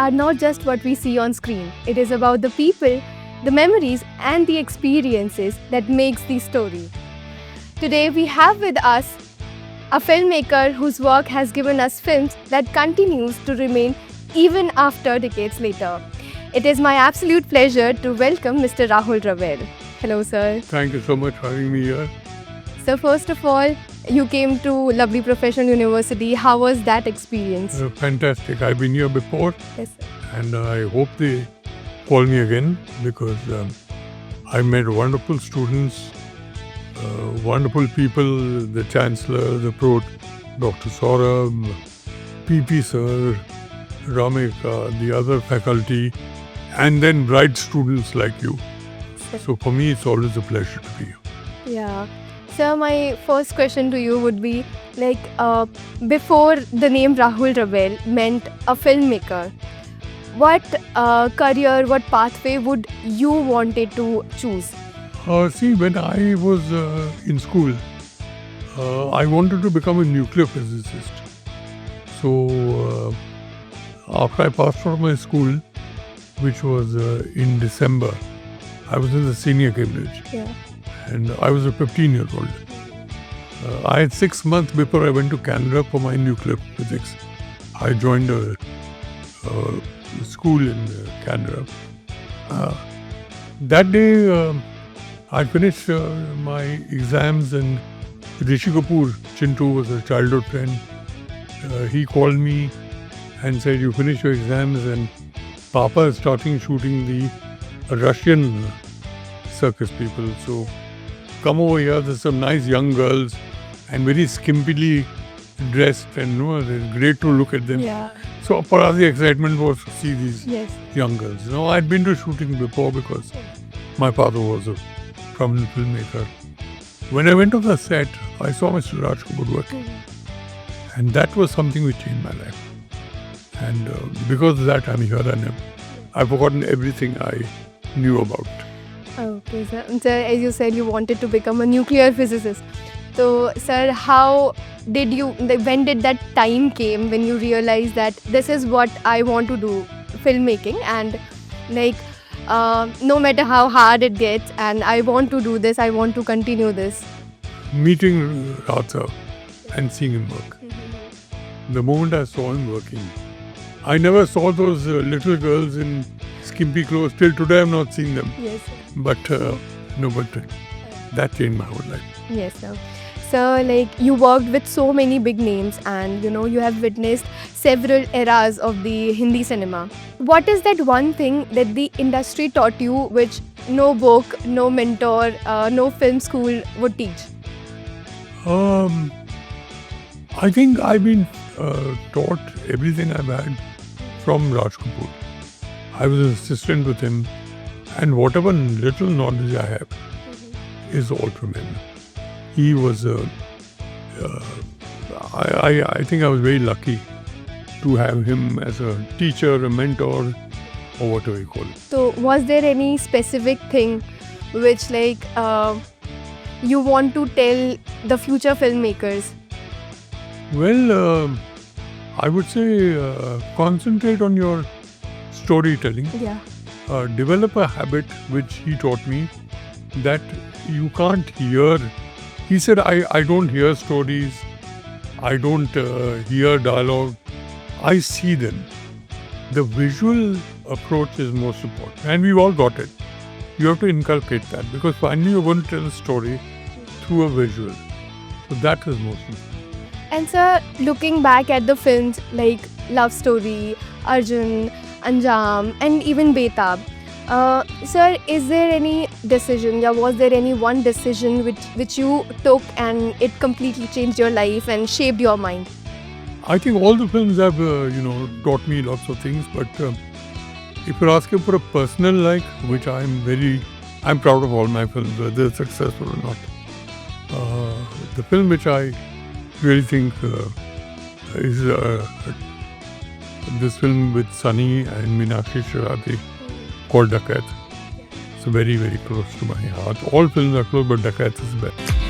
are not just what we see on screen. It is about the people, the memories and the experiences that makes the story. Today we have with us a filmmaker whose work has given us films that continues to remain even after decades later. It is my absolute pleasure to welcome Mr. Rahul Ravel. Hello, sir. Thank you so much for having me here. So first of all, you came to Lovely Professional University. How was that experience? Fantastic. I've been here before Yes, sir. and I hope they call me again because I met wonderful students, wonderful people, the Chancellor, the Pro, Dr. Saurabh, PP Sir, Ramika, the other faculty, and then bright students like you. So for me, it's always a pleasure to be here. Yeah. So my first question to you would be before the name Rahul Ravel meant a filmmaker, what career, what pathway would you wanted to choose? See, when I was in school, I wanted to become a nuclear physicist. So after I passed out of my school, which was in December, I was in the senior Cambridge. Yeah. And I was a 15-year-old. I had 6 months before I went to Canada for my nuclear physics. I joined a school in Canada. That day, I finished my exams and Rishi Kapoor, Chintu, was a childhood friend. He called me and said, "You finish your exams and Papa is starting shooting the Russian circus people. So come over here, there's some nice young girls and very skimpily dressed and it's great to look at them." Yeah. So for us the excitement was to see these Yes. young girls. I'd been to shooting before because my father was a prominent filmmaker. When I went on the set, I saw Mr. Raj Kapoor working. And that was something which changed my life. And because of that, I'm here and I've forgotten everything I knew about. Okay, sir. Sir, as you said, you wanted to become a nuclear physicist. So, sir, when did that time came when you realized that this is what I want to do, filmmaking, and no matter how hard it gets, and I want to do this, I want to continue this. Meeting Raj and seeing him work. The moment I saw him working, I never saw those little girls in skimpy clothes. Till today, I've not seen them. Yes, sir. But that changed my whole life. Yes, sir. So, you worked with so many big names and, you have witnessed several eras of the Hindi cinema. What is that one thing that the industry taught you which no book, no mentor, no film school would teach? I think I've been taught everything I've had from Raj Kapoor. I was an assistant with him, and whatever little knowledge I have is all from him. He was I think I was very lucky to have him as a teacher, a mentor, or whatever you call it. So, was there any specific thing which you want to tell the future filmmakers? Well, I would say concentrate on your storytelling. Yeah. Develop a habit which he taught me that you can't hear. He said, I don't hear stories, I don't hear dialogue, I see them. The visual approach is most important, and we've all got it. You have to inculcate that because finally you're going to tell a story through a visual. So that is most important. And sir, looking back at the films like Love Story, Arjun, Anjam, and even Betab, sir, is there any decision, or was there any one decision which you took and it completely changed your life and shaped your mind? I think all the films have, taught me lots of things. But if you're asking for a personal like, which I'm proud of all my films, whether they're successful or not. The film which I really think is this film with Sunny and Meenakshi Sharati called Dakat. It's very, very close to my heart. All films are close, but Dakat is better.